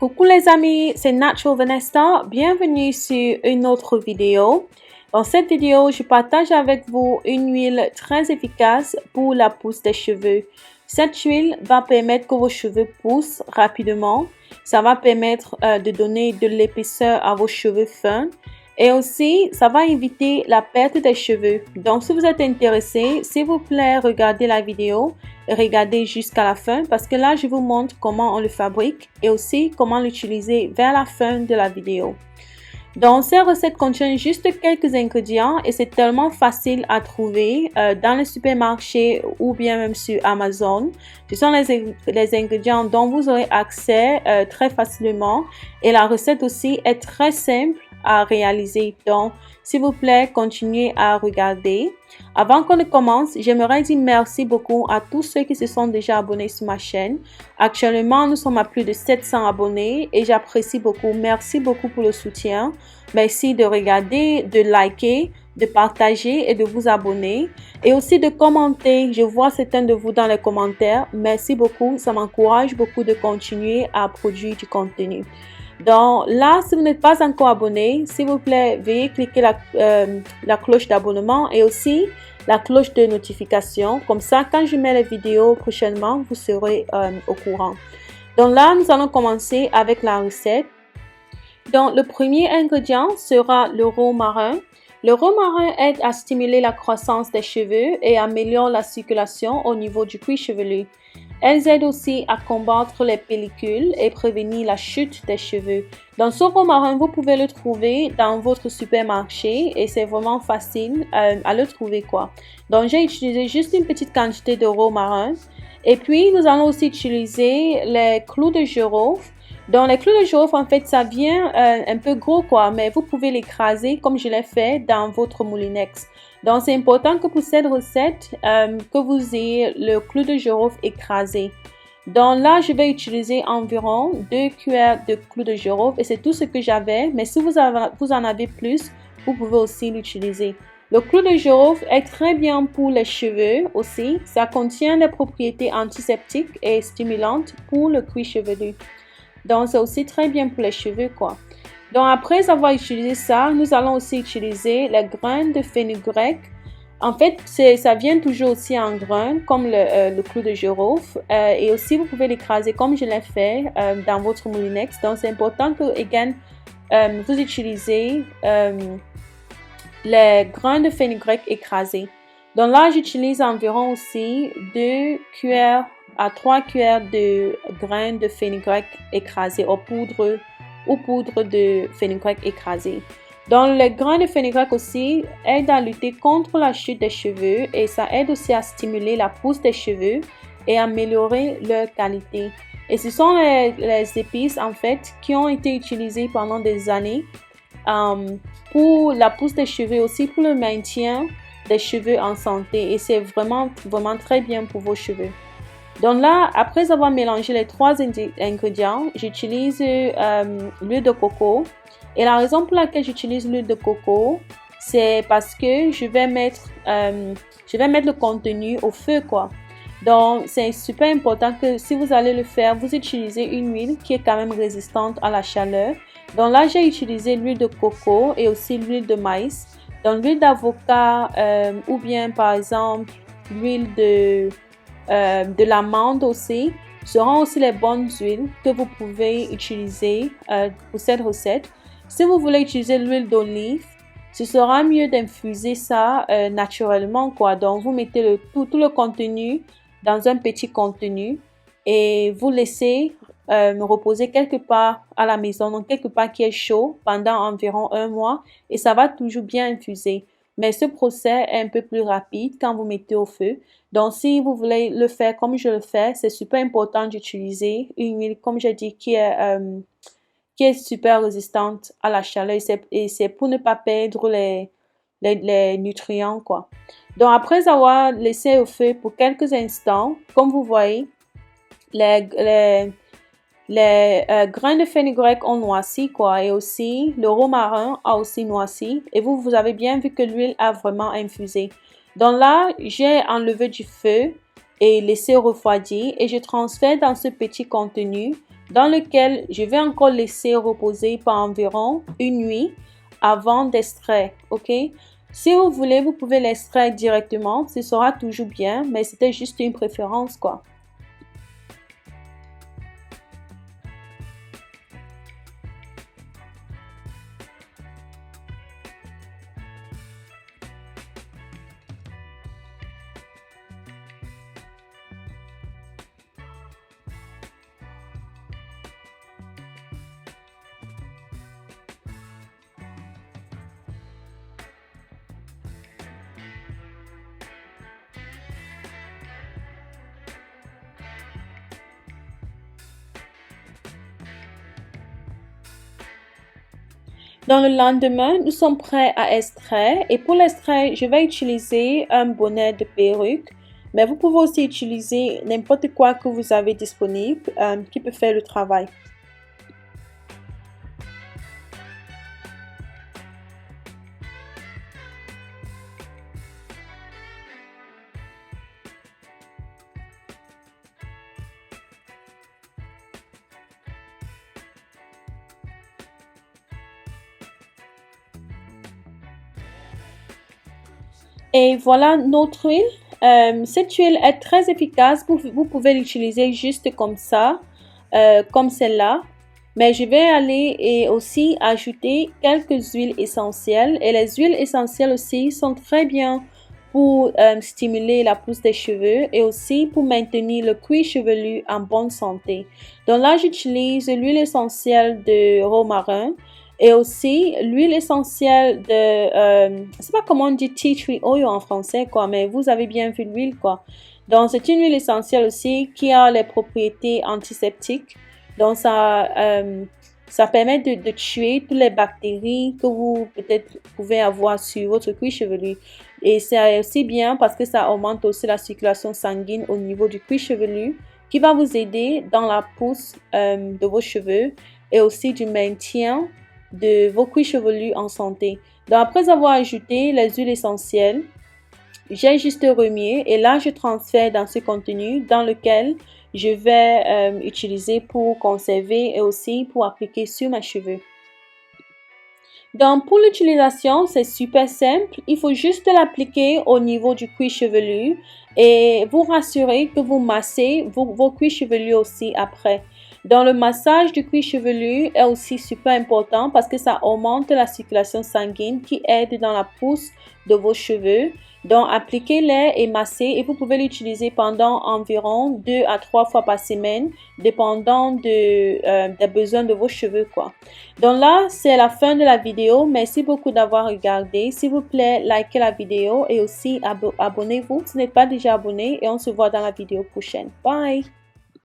Coucou les amis, c'est Natural Vanessa, bienvenue sur une autre vidéo. Dans cette vidéo, je partage avec vous une huile très efficace pour la pousse des cheveux. Cette huile va permettre que vos cheveux poussent rapidement. Ça va permettre de donner de l'épaisseur à vos cheveux fins. Et aussi, ça va éviter la perte des cheveux. Donc, si vous êtes intéressé, s'il vous plaît, regardez la vidéo et regardez jusqu'à la fin parce que là, je vous montre comment on le fabrique et aussi comment l'utiliser vers la fin de la vidéo. Donc, cette recette contient juste quelques ingrédients et c'est tellement facile à trouver dans les supermarchés ou bien même sur Amazon. Ce sont les ingrédients dont vous aurez accès très facilement et la recette aussi est très simple à réaliser. Donc, s'il vous plaît, continuez à regarder. Avant qu'on ne commence, j'aimerais dire merci beaucoup à tous ceux qui se sont déjà abonnés sur ma chaîne. Actuellement, nous sommes à plus de 700 abonnés et j'apprécie beaucoup. Merci beaucoup pour le soutien. Merci de regarder, de liker, de partager et de vous abonner. Et aussi de commenter. Je vois certains de vous dans les commentaires. Merci beaucoup. Ça m'encourage beaucoup de continuer à produire du contenu. Donc là, si vous n'êtes pas encore abonné, s'il vous plaît, veuillez cliquer la cloche d'abonnement et aussi la cloche de notification. Comme ça, quand je mets les vidéos prochainement, vous serez au courant. Donc là, nous allons commencer avec la recette. Donc, le premier ingrédient sera le romarin. Le romarin aide à stimuler la croissance des cheveux et améliore la circulation au niveau du cuir chevelu. Elles aident aussi à combattre les pellicules et prévenir la chute des cheveux. Dans ce romarin, vous pouvez le trouver dans votre supermarché et c'est vraiment facile à le trouver quoi. Donc j'ai utilisé juste une petite quantité de romarin. Et puis nous allons aussi utiliser les clous de girofle. Donc les clous de girofle en fait ça vient un peu gros quoi, mais vous pouvez l'écraser comme je l'ai fait dans votre moulinex. Donc c'est important que pour cette recette que vous ayez le clou de girofle écrasé. Donc là je vais utiliser environ 2 cuillères de clou de girofle et c'est tout ce que j'avais, mais si vous en avez plus, vous pouvez aussi l'utiliser. Le clou de girofle est très bien pour les cheveux aussi, ça contient des propriétés antiseptiques et stimulantes pour le cuir chevelu. Donc c'est aussi très bien pour les cheveux quoi. Donc après avoir utilisé ça, nous allons aussi utiliser les graines de fenugrec. En fait, ça vient toujours aussi en grains comme le clou de girofle et aussi vous pouvez l'écraser comme je l'ai fait dans votre moulinex. Donc c'est important que vous utilisez les grains de fenugrec écrasés. Donc là, j'utilise environ aussi 2 cuillères à 3 cuillères de grains de fenugrec écrasés ou poudre de fenugrec écrasé. Donc, les grains de fenugrec aussi aident à lutter contre la chute des cheveux et ça aide aussi à stimuler la pousse des cheveux et améliorer leur qualité. Et ce sont les épices en fait qui ont été utilisées pendant des années pour la pousse des cheveux aussi pour le maintien des cheveux en santé et c'est vraiment très bien pour vos cheveux. Donc là, après avoir mélangé les 3 ingrédients, j'utilise l'huile de coco. Et la raison pour laquelle j'utilise l'huile de coco, c'est parce que je vais mettre le contenu au feu quoi. Donc c'est super important que si vous allez le faire, vous utilisez une huile qui est quand même résistante à la chaleur. Donc là, j'ai utilisé l'huile de coco et aussi l'huile de maïs. Donc l'huile d'avocat ou bien par exemple l'huile de l'amande aussi seront aussi les bonnes huiles que vous pouvez utiliser pour cette recette. Si vous voulez utiliser l'huile d'olive, ce sera mieux d'infuser ça naturellement quoi. Donc vous mettez tout le contenu dans un petit contenu et vous laissez reposer quelque part à la maison, donc quelque part qui est chaud pendant environ 1 mois et ça va toujours bien infuser. Mais ce procès est un peu plus rapide quand vous mettez au feu. Donc, si vous voulez le faire comme je le fais, c'est super important d'utiliser une huile, comme j'ai dit, qui est super résistante à la chaleur. Et c'est pour ne pas perdre les nutriments, quoi. Donc, après avoir laissé au feu pour quelques instants, comme vous voyez, les grains de fenugrec ont noirci quoi et aussi le romarin a aussi noirci et vous avez bien vu que l'huile a vraiment infusé. Donc là, j'ai enlevé du feu et laissé refroidir et je transfère dans ce petit contenu dans lequel je vais encore laisser reposer par environ une nuit avant d'extraire, ok? Si vous voulez, vous pouvez l'extraire directement, ce sera toujours bien, mais c'était juste une préférence, quoi. Dans le lendemain, nous sommes prêts à extraire et pour l'extraire, je vais utiliser un bonnet de perruque, mais vous pouvez aussi utiliser n'importe quoi que vous avez disponible qui peut faire le travail. Et voilà notre huile. Cette huile est très efficace. Vous pouvez l'utiliser juste comme ça, comme celle-là. Mais je vais aller et aussi ajouter quelques huiles essentielles. Et les huiles essentielles aussi sont très bien pour stimuler la pousse des cheveux et aussi pour maintenir le cuir chevelu en bonne santé. Donc là, j'utilise l'huile essentielle de romarin. Et aussi, l'huile essentielle de, je sais pas comment on dit tea tree oil en français, quoi, mais vous avez bien vu l'huile, quoi. Donc, c'est une huile essentielle aussi qui a les propriétés antiseptiques. Donc, ça permet de tuer toutes les bactéries que vous peut-être pouvez avoir sur votre cuir chevelu. Et c'est aussi bien parce que ça augmente aussi la circulation sanguine au niveau du cuir chevelu qui va vous aider dans la pousse de vos cheveux et aussi du maintien de vos cuirs chevelus en santé. Donc, après avoir ajouté les huiles essentielles, j'ai juste remué et là, je transfère dans ce contenu dans lequel je vais utiliser pour conserver et aussi pour appliquer sur mes cheveux. Donc, pour l'utilisation, c'est super simple. Il faut juste l'appliquer au niveau du cuir chevelu et vous rassurer que vous massez vos cuirs chevelus aussi après. Donc, le massage du cuir chevelu est aussi super important parce que ça augmente la circulation sanguine qui aide dans la pousse de vos cheveux. Donc, appliquez-les et massez et vous pouvez l'utiliser pendant environ 2 à 3 fois par semaine, dépendant des besoins de vos cheveux, quoi. Donc là, c'est la fin de la vidéo. Merci beaucoup d'avoir regardé. S'il vous plaît, likez la vidéo et aussi abonnez-vous si vous n'êtes pas déjà abonné et on se voit dans la vidéo prochaine. Bye!